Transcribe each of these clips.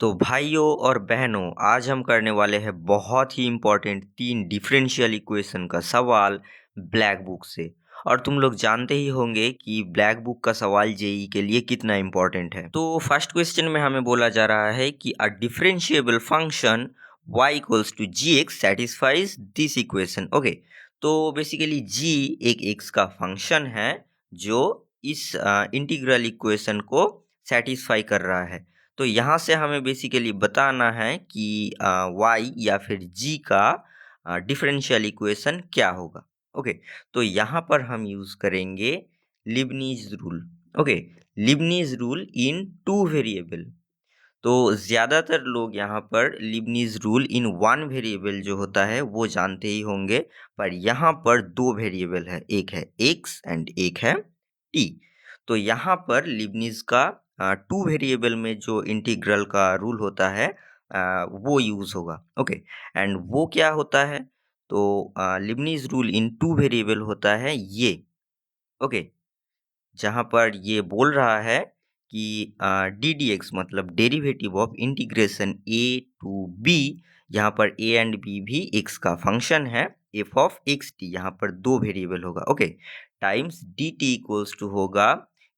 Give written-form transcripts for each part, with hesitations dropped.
तो भाइयों और बहनों, आज हम करने वाले हैं बहुत ही इम्पोर्टेंट 3 डिफरेंशियल इक्वेशन का सवाल ब्लैक बुक से। और तुम लोग जानते ही होंगे कि ब्लैक बुक का सवाल जेई के लिए कितना इम्पोर्टेंट है। तो फर्स्ट क्वेश्चन में हमें बोला जा रहा है कि a differentiable function y equals to G X satisfies this equation. Okay, तो बेसिकली g एक x का फंक्शन है जो इस इंटीग्रल इक्वेशन को सेटिस्फाई कर रहा है। तो यहाँ से हमें बेसिकली बताना है कि y या फिर g का डिफरेंशियल इक्वेशन क्या होगा। ओके, तो यहाँ पर हम यूज़ करेंगे Leibniz rule. Okay, Leibniz rule in two variable. तो ज़्यादातर लोग यहाँ पर Leibniz rule in one variable जो होता है वो जानते ही होंगे, पर यहाँ पर दो वेरिएबल है, एक है x एंड एक है t। तो यहाँ पर लिबनीज का टू वेरिएबल में जो इंटीग्रल का रूल होता है वो यूज़ होगा। ओके, एंड वो क्या होता है? तो Leibniz rule in two variable होता है ये। ओके, जहाँ पर ये बोल रहा है कि डी डी एक्स मतलब derivative of integration A to B. यहाँ पर ए एंड बी भी एक्स का फंक्शन है, एफ ऑफ एक्स टी, यहाँ पर दो वेरिएबल होगा। Okay, times D T equals to होगा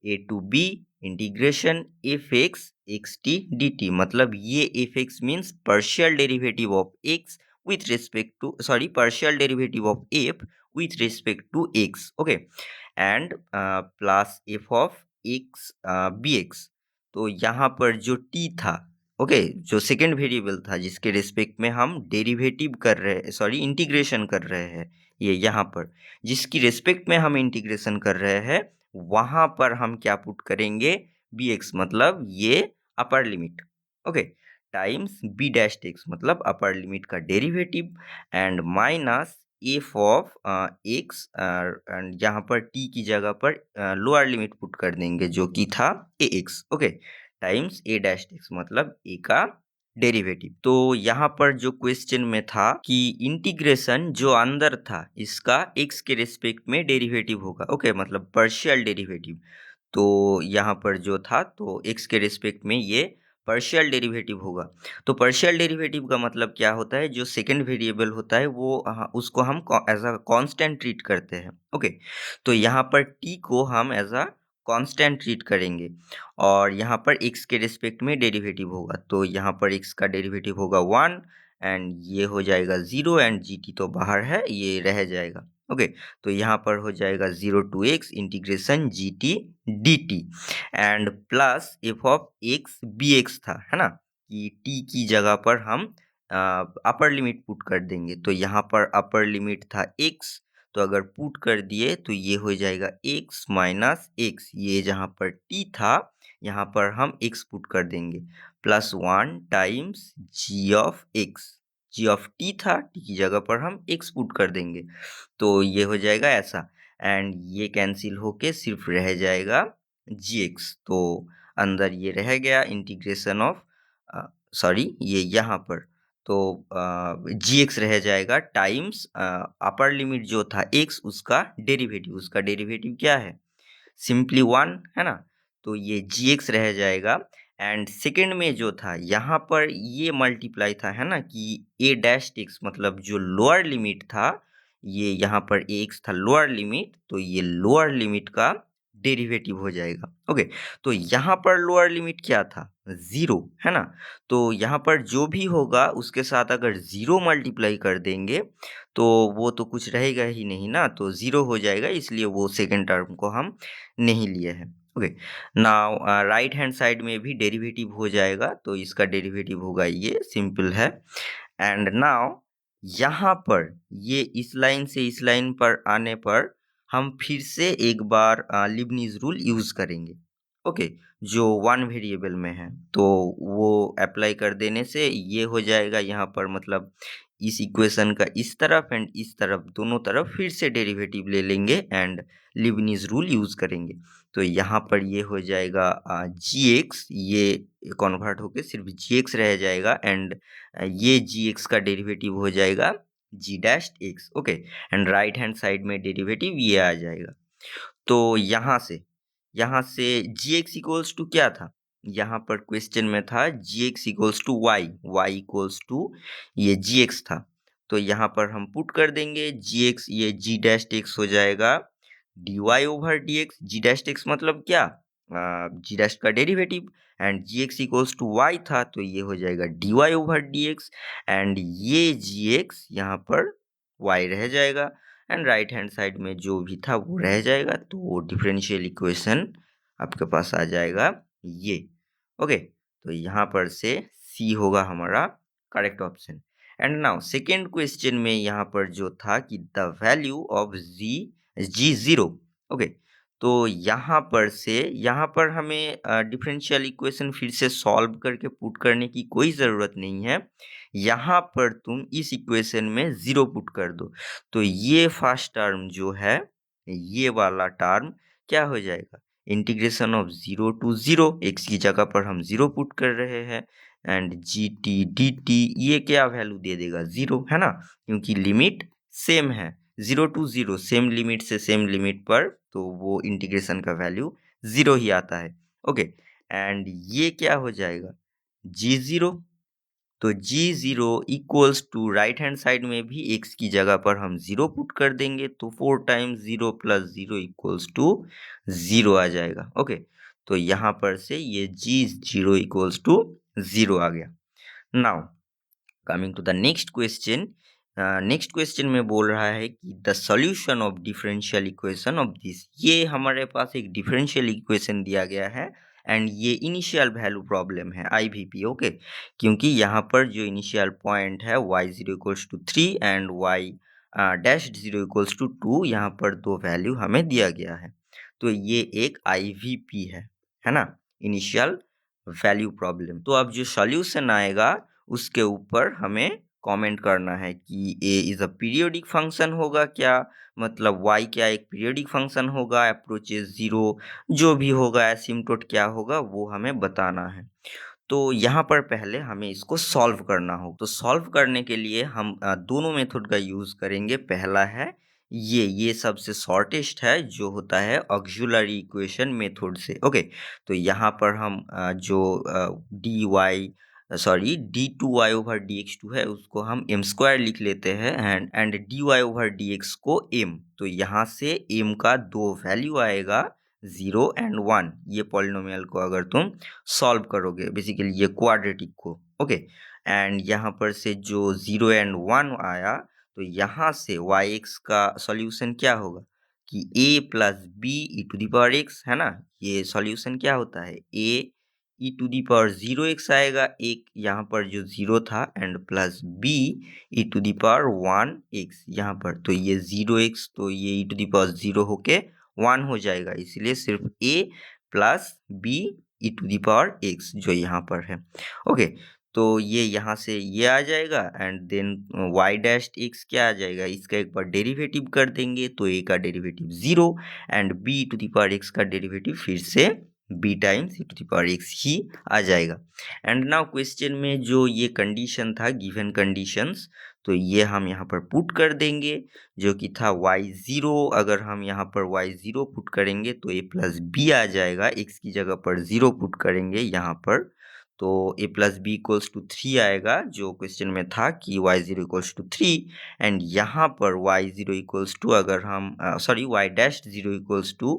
A to B integration F X T D T. मतलब ये F X means partial derivative of X with respect to partial derivative of F with respect to X. Okay, and plus f of x b x. तो यहाँ पर जो T था, okay, जो second variable था जिसके रिस्पेक्ट में हम डेरिवेटिव कर रहे इंटीग्रेशन कर रहे हैं, ये यहाँ पर जिसकी रिस्पेक्ट में हम इंटीग्रेशन कर रहे हैं वहाँ पर हम क्या पुट करेंगे? बी एक्स मतलब ये upper limit. Okay, times b dash x मतलब अपर लिमिट का derivative and minus f of x and यहाँ पर टी की जगह पर लोअर लिमिट पुट कर देंगे जो कि था ए एक्स। ओके, टाइम्स ए डैश एक्स मतलब ए का डेरिवेटिव। तो यहाँ पर जो क्वेश्चन में था कि इंटीग्रेशन जो अंदर था इसका एक्स के रिस्पेक्ट में डेरिवेटिव होगा। ओके, मतलब पार्शियल डेरिवेटिव। तो यहाँ पर जो था तो एक्स के रिस्पेक्ट में ये पार्शियल डेरिवेटिव होगा। तो पार्शियल डेरिवेटिव का मतलब क्या होता है? जो सेकंड वेरिएबल होता है वो उसको हम एज अ कांस्टेंट ट्रीट करते हैं। ओके, तो यहाँ पर t को हम एज अ कांस्टेंट ट्रीट करेंगे और यहाँ पर x के रिस्पेक्ट में डेरिवेटिव होगा। तो यहाँ पर x का डेरिवेटिव होगा 1 एंड ये हो जाएगा 0 एंड gt तो बाहर है, ये रह जाएगा। ओके, तो यहाँ पर हो जाएगा 0 to x integration g t D t and plus f of x b x था, है ना, कि t की जगह पर हम अपर लिमिट पुट कर देंगे। तो यहाँ पर अपर लिमिट था x, तो अगर पुट कर दिए तो ये हो जाएगा x माइनस एक्स। ये जहाँ पर t था यहाँ पर हम x पुट कर देंगे plus 1 times g of x. G of t था, टी की जगह पर हम x पुट कर देंगे तो ये हो जाएगा ऐसा एंड ये कैंसिल होके सिर्फ रह जाएगा जी एक्स। तो अंदर ये रह गया इंटीग्रेशन ऑफ ये यहाँ पर तो जी एक्स रह जाएगा टाइम्स अपर लिमिट जो था एक्स उसका डेरिवेटिव क्या है? सिंपली 1, है ना। तो ये जी एक्स रह जाएगा एंड सेकेंड में जो था यहाँ पर ये मल्टीप्लाई था, है ना, कि ए डैश एक्स मतलब जो लोअर लिमिट था, ये यहाँ पर ए एक्स था लोअर लिमिट, तो ये लोअर लिमिट का डेरिवेटिव हो जाएगा। ओके, तो यहाँ पर लोअर लिमिट क्या था? 0, है ना। तो यहाँ पर जो भी होगा उसके साथ अगर 0 मल्टीप्लाई कर देंगे तो वो तो कुछ रहेगा ही नहीं ना, तो 0 हो जाएगा, इसलिए वो सेकेंड टर्म को हम नहीं लिए हैं। Okay, now right hand side में भी डेरिवेटिव हो जाएगा, तो इसका डेरिवेटिव होगा ये, सिंपल है। एंड नाउ यहाँ पर ये इस लाइन से इस लाइन पर आने पर हम फिर से एक बार लिबनीज रूल यूज़ करेंगे। ओके, जो वन वेरिएबल में है तो वो अप्लाई कर देने से ये हो जाएगा यहाँ पर, मतलब इस इक्वेशन का इस तरफ एंड इस तरफ दोनों तरफ फिर से डेरिवेटिव ले लेंगे एंड लिबनीज रूल यूज़ करेंगे। तो यहाँ पर ये हो जाएगा जी एक्स, ये कन्वर्ट होके सिर्फ जी एक्स रह जाएगा एंड ये जी एक्स का डेरिवेटिव हो जाएगा G dash X. Okay, and right hand side में डेरिवेटिव ये आ जाएगा। तो यहाँ से जी एक्स इक्वल्स टू क्या था? यहाँ पर क्वेश्चन में था G X equals to Y, Y equals to ये जी एक्स था। तो यहाँ पर हम पुट कर देंगे जी एक्स, ये जी डैश एक्स हो जाएगा D Y over D X. G dash x मतलब क्या, जी डैश का derivative, and G X equals to Y था तो ये हो जाएगा D Y over D X, and ये जी एक्स यहाँ पर वाई रह जाएगा, एंड राइट हैंड साइड में जो भी था वो रह जाएगा। तो डिफरेंशियल इक्वेशन आपके पास आ जाएगा ये। ओके, तो यहाँ पर से सी होगा हमारा correct option. And now second question में यहाँ पर जो था कि the value of g zero. Okay, तो यहाँ पर से यहाँ पर हमें डिफरेंशियल इक्वेशन फिर से सॉल्व करके पुट करने की कोई ज़रूरत नहीं है। यहाँ पर तुम इस इक्वेशन में ज़ीरो पुट कर दो, तो ये फर्स्ट टर्म जो है, ये वाला टर्म क्या हो जाएगा, integration of zero to zero, x की जगह पर हम जीरो पुट कर रहे हैं, and g t D t ये क्या वैल्यू दे देगा, जीरो, है ना, क्योंकि लिमिट सेम है, zero to zero same limit से सेम लिमिट पर, तो वो इंटीग्रेशन का वैल्यू जीरो ही आता है। ओके, एंड ये क्या हो जाएगा, जी जीरो। तो G zero equals to right hand side में भी एक्स की जगह पर हम जीरो पुट कर देंगे, तो 4 times zero plus zero equals to zero आ जाएगा। ओके, तो यहाँ पर से ये G zero equals to zero आ गया। Now coming to the next question. Next question में बोल रहा है कि the solution of differential equation of this, ये हमारे पास एक डिफरेंशियल इक्वेशन दिया गया है, एंड ये इनिशियल वैल्यू प्रॉब्लम है IVP। ओके, क्योंकि यहाँ पर जो इनिशियल पॉइंट है y0 equals to 3 and y dash 0 equals to 2, यहाँ पर दो वैल्यू हमें दिया गया है, तो ये एक IVP है ना, इनिशियल वैल्यू प्रॉब्लम। तो अब जो सॉल्यूशन आएगा उसके ऊपर हमें कमेंट करना है कि A is a periodic function होगा क्या, मतलब y क्या एक पीरियोडिक फंक्शन होगा, अप्रोचेस जीरो, जो भी होगा, एसिम्प्टोट क्या होगा वो हमें बताना है। तो यहाँ पर पहले हमें इसको सॉल्व करना हो, तो सॉल्व करने के लिए हम दोनों मेथड का यूज़ करेंगे। पहला है ये सबसे शॉर्टेस्ट है, जो होता है ऑक्सिलरी इक्वेशन मेथड से। ओके, तो यहाँ पर हम जो d y sorry d two y over D x two है उसको हम एम स्क्वायर लिख लेते हैं, and d Y over D x को एम। तो यहाँ से एम का दो वैल्यू आएगा, 0 और 1। ये पॉलिनोमियल को अगर तुम सॉल्व करोगे, बेसिकली ये क्वाड्रेटिक को। ओके, एंड यहाँ पर से जो 0 और 1 आया, तो यहाँ से वाई एक्स का सॉल्यूशन क्या होगा कि a plus b e to the power x, है ना, ये सॉल्यूशन क्या होता है, a e to the power 0x आएगा, एक यहाँ पर जो 0 था, and plus b e to the power 1x यहाँ पर, तो ये 0x, तो ये ई टू दी पावर 0 होके 1 हो जाएगा, इसलिए सिर्फ a plus b e to the power x जो यहाँ पर है। ओके, तो ये यहाँ से ये आ जाएगा, and then y dash x क्या आ जाएगा, इसका एक बार डेरिवेटिव कर देंगे, तो a का derivative 0, and b to the power x का डेरिवेटिव फिर से b times e to the power x ही आ जाएगा। एंड नाउ क्वेश्चन में जो ये कंडीशन था, गिवन कंडीशंस, तो ये हम यहाँ पर पुट कर देंगे, जो कि था y0। अगर हम यहाँ पर y0 पुट करेंगे तो a प्लस बी आ जाएगा, x की जगह पर 0 पुट करेंगे यहाँ पर, तो a plus b equals to 3 आएगा, जो क्वेश्चन में था कि y0 इक्वल्स टू 3, एंड यहाँ पर y0 इक्वल्स टू अगर हम sorry y dash 0 equals to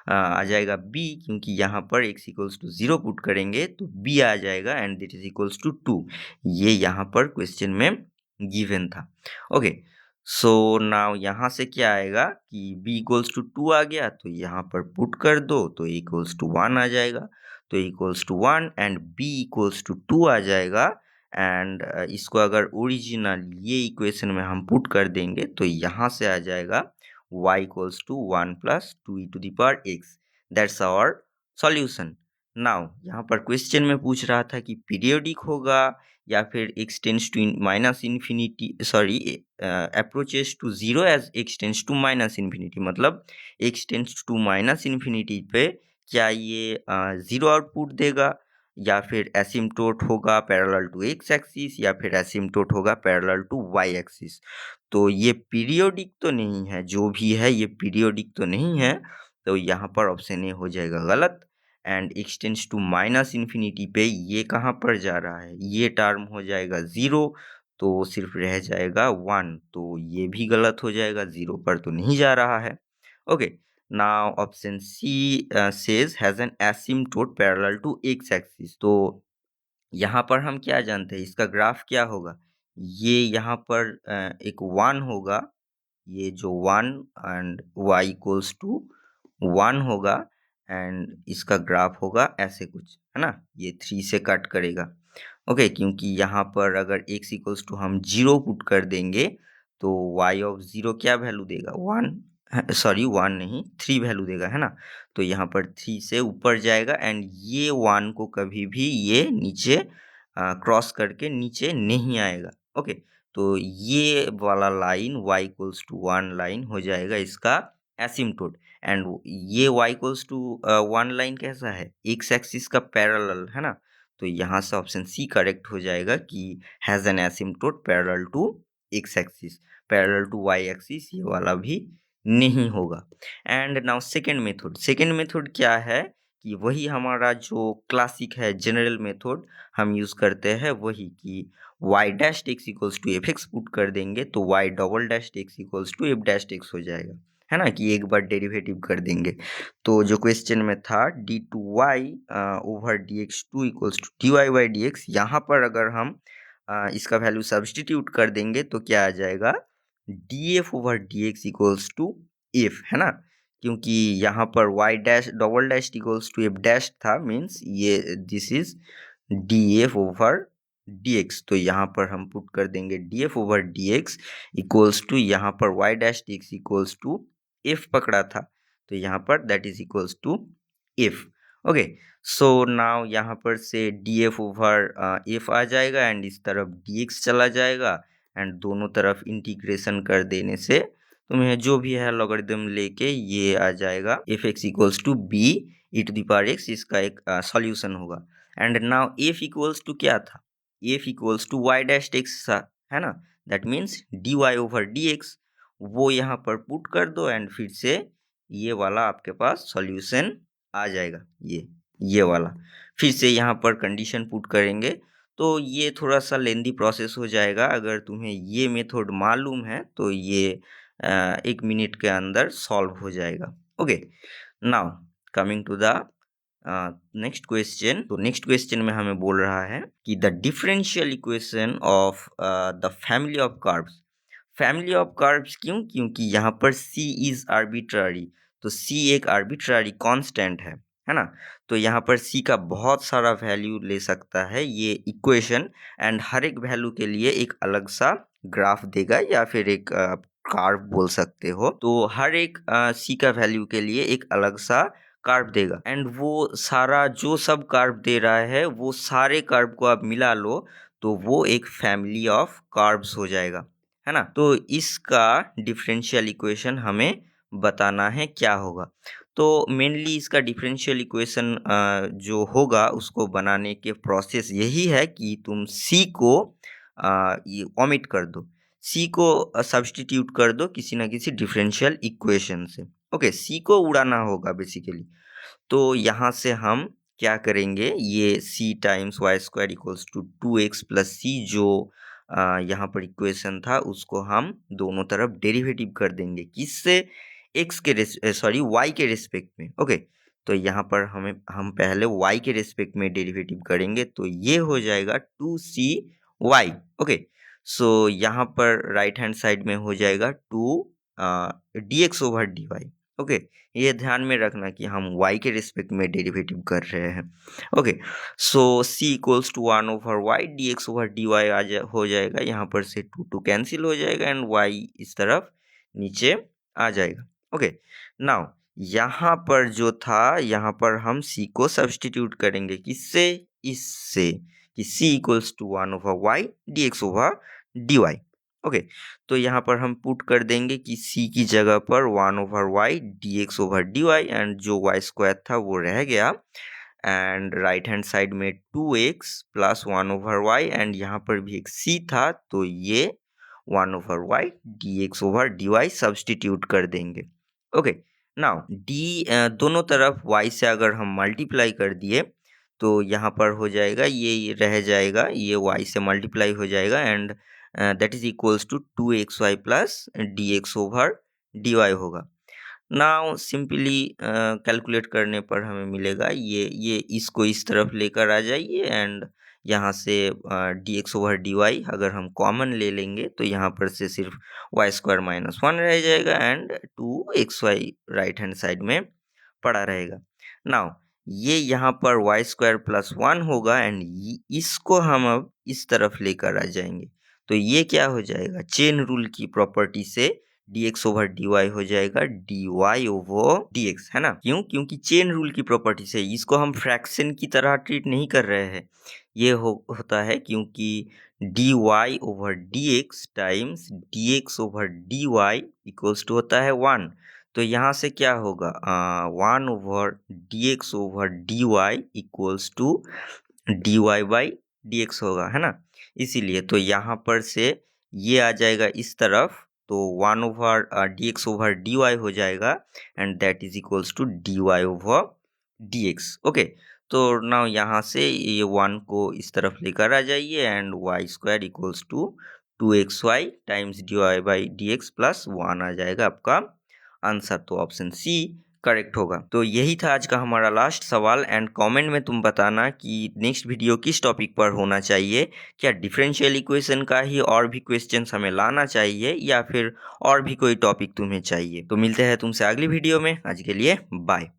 आ जाएगा b, क्योंकि यहाँ पर x इक्वल्स टू 0 पुट करेंगे तो b आ जाएगा, and that is equals to 2। ये यहाँ पर क्वेश्चन में गिवन था। ओके, सो नाउ यहाँ से क्या आएगा कि b इक्वल्स टू 2 आ गया, तो यहाँ पर पुट कर दो, तो a इक्वल्स टू 1 आ जाएगा, तो equals to 1 and b equals to 2 आ जाएगा, एंड इसको अगर ओरिजिनल ये इक्वेशन में हम पुट कर देंगे, तो यहाँ से आ जाएगा y equals to 1 plus 2 e to the power x। That's our solution. Now यहाँ पर क्वेश्चन में पूछ रहा था कि पीरियोडिक होगा या फिर x tends to minus infinity, sorry approaches to zero as x tends to minus infinity, मतलब x tends to minus infinity पे क्या ये जीरो आउटपुट देगा, या फिर एसिम्प्टोट होगा पैरेलल टू एक्स एक्सिस, या फिर एसिम्प्टोट होगा पैरेलल टू वाई एक्सिस। तो ये पीरियोडिक तो नहीं है, जो भी है ये पीरियोडिक तो नहीं है, तो यहाँ पर ऑप्शन ए हो जाएगा गलत। And extends to minus infinity पे ये कहाँ पर जा रहा है, ये टर्म हो जाएगा 0, तो सिर्फ रह जाएगा 1, तो ये भी गलत हो जाएगा, 0 पर तो नहीं जा रहा है। Okay, now option C says has an asymptote parallel to x axis. तो यहाँ पर हम क्या जानते हैं, इसका ग्राफ क्या होगा, ये यहाँ पर एक 1 होगा, ये जो 1 एंड y इक्वल्स टू 1 होगा, एंड इसका ग्राफ होगा ऐसे कुछ, है ना, ये 3 से कट करेगा। ओके, क्योंकि यहाँ पर अगर x इक्वल्स टू हम 0 पुट कर देंगे तो y ऑफ 0 क्या वैल्यू देगा, 1, सॉरी 1 नहीं 3 वैल्यू देगा, है ना। तो यहाँ पर 3 से ऊपर जाएगा एंड ये 1 को कभी भी ये नीचे क्रॉस करके नीचे नहीं आएगा। ओके, तो ये वाला line y equals to 1 line हो जाएगा इसका एसिम्प्टोट, एंड ये y इक्वल्स टू 1 लाइन कैसा है, एक्स एक्सिस का पैरेलल, है ना। तो यहाँ से ऑप्शन सी करेक्ट हो जाएगा कि has an asymptote parallel to x axis, parallel to y axis ये वाला भी नहीं होगा। एंड नाउ सेकेंड मेथड क्या है कि वही हमारा जो क्लासिक है जनरल मेथड हम यूज़ करते हैं, वही कि y dash x equals to f x put कर देंगे तो y double dash x equals to f dash x हो जाएगा, है ना, कि एक बार डेरिवेटिव कर देंगे। तो जो क्वेश्चन में था d two y over D x two equals to d y by d x, यहाँ पर अगर हम इसका वैल्यू सब्सटीट्यूट कर देंगे तो क्या आ जाएगा, d f over D x equals to f, है ना, क्योंकि यहाँ पर y dash double dash equals to f dash था, मीन्स ये this is d f over D x. तो यहाँ पर हम पुट कर देंगे d f over D x equals to, यहाँ पर y dash d x equals to f पकड़ा था, तो यहाँ पर that is equals to f. Okay, so now यहाँ पर से डी एफ ओवर एफ आ जाएगा एंड इस तरफ डी एक्स चला जाएगा, एंड दोनों तरफ इंटीग्रेशन कर देने से तुम्हें जो भी है लॉगरिथम लेके ये आ जाएगा f x equals to b e to the power x, इसका एक सॉल्यूशन होगा। And now f equals to क्या था, f equals to y dash x था, है ना, that means d Y over D x, वो यहाँ पर पुट कर दो एंड फिर से ये वाला आपके पास सॉल्यूशन आ जाएगा, ये वाला। फिर से यहाँ पर कंडीशन पुट करेंगे तो ये थोड़ा सा लेंदी प्रोसेस हो जाएगा। अगर तुम्हें ये मेथड मालूम है तो ये 1 मिनट के अंदर सॉल्व हो जाएगा। Okay, now coming to the next question. तो नेक्स्ट क्वेश्चन में हमें बोल रहा है कि the differential equation of the family of curves. Family of curves क्यों, क्योंकि यहाँ पर c इज आर्बिट्ररी, तो c एक आर्बिट्ररी कांस्टेंट है ना। तो यहाँ पर c का बहुत सारा वैल्यू ले सकता है ये इक्वेशन, एंड हर एक वैल्यू के लिए एक अलग सा ग्राफ देगा या फिर एक कर्व बोल सकते हो। तो हर एक c का वैल्यू के लिए एक अलग सा कर्व देगा, एंड वो सारा जो सब कर्व दे रहा है वो सारे कर्व को आप मिला लो तो वो एक फैमिली ऑफ कर्व्स हो जाएगा, है ना। तो इसका डिफरेंशियल इक्वेशन हमें बताना है क्या होगा। तो मेनली इसका डिफरेंशियल इक्वेशन जो होगा उसको बनाने के प्रोसेस यही है कि तुम c को ये ओमिट कर दो, c को सब्स्टिट्यूट कर दो किसी ना किसी डिफरेंशियल इक्वेशन से। ओके, c को उड़ाना होगा बेसिकली। तो यहाँ से हम क्या करेंगे, ये c times Y square equals to 2x plus C जो यहाँ पर इक्वेशन था उसको हम दोनों तरफ डेरिवेटिव कर देंगे, किससे, x के सॉरी y के रिस्पेक्ट में। ओके, तो यहाँ पर हम पहले y के रिस्पेक्ट में डेरिवेटिव करेंगे तो ये हो जाएगा 2cy। ओके, सो यहाँ पर राइट हैंड साइड में हो जाएगा 2 dx ओवर dy। ओके, ये ध्यान में रखना कि हम y के रिस्पेक्ट में डेरिवेटिव कर रहे हैं। Okay, so c equals to 1 over y d x over d y हो जाएगा, यहाँ पर से 2 कैंसिल हो जाएगा एंड y इस तरफ नीचे आ जाएगा। ओके, नाउ यहाँ पर जो था यहाँ पर हम c को सब्स्टिट्यूट करेंगे, किससे, इससे, कि c equals to 1 over y d x over d y. Okay, तो यहाँ पर हम पुट कर देंगे कि c की जगह पर 1 over y d x over d y, and जो वाई स्क्वायर था वो रह गया, एंड राइट हैंड साइड में 2x plus 1 over Y, and यहाँ पर भी एक c था तो ये 1 over y d x over d y substitute कर देंगे। ओके, नाउ डी दोनों तरफ y से अगर हम मल्टीप्लाई कर दिए तो यहाँ पर हो जाएगा, ये रह जाएगा, ये y से मल्टीप्लाई हो जाएगा and that is equals to 2xy plus dx over dy होगा। नाउ सिंपली कैलकुलेट करने पर हमें मिलेगा, ये इसको इस तरफ लेकर आ जाइए एंड यहाँ से dx ओवर dy अगर हम कॉमन ले लेंगे तो यहाँ पर से सिर्फ वाई स्क्वायर माइनस 1 रह जाएगा and 2xy right hand side में पड़ा रहेगा। नाउ ये यहाँ पर वाई स्क्वायर प्लस 1 होगा एंड इसको हम अब इस तरफ लेकर आ जाएंगे तो ये क्या हो जाएगा, चेन रूल की प्रॉपर्टी से dx ओवर dy हो जाएगा dy ओवर dx, है ना। क्यों? क्योंकि चेन रूल की प्रॉपर्टी से इसको हम फ्रैक्शन की तरह ट्रीट नहीं कर रहे हैं। ये होता है क्योंकि dy over dx times dx over dy equals to होता है 1। तो यहाँ से क्या होगा, 1 over dx over dy equals to dy by dx होगा, है ना। इसीलिए तो यहाँ पर से ये आ जाएगा इस तरफ तो 1 ओवर dx ओवर dy हो जाएगा and that is equals to dy over dx। Okay, तो नाउ यहाँ से ये 1 को इस तरफ लेकर आ जाइए and y square equals to 2xy times dy by dx plus 1 आ जाएगा आपका आंसर। तो ऑप्शन सी करेक्ट होगा। तो यही था आज का हमारा लास्ट सवाल एंड कमेंट में तुम बताना कि नेक्स्ट वीडियो किस टॉपिक पर होना चाहिए, क्या डिफरेंशियल इक्वेशन का ही और भी क्वेश्चंस हमें लाना चाहिए या फिर और भी कोई टॉपिक तुम्हें चाहिए। तो मिलते हैं तुमसे अगली वीडियो में, आज के लिए बाय।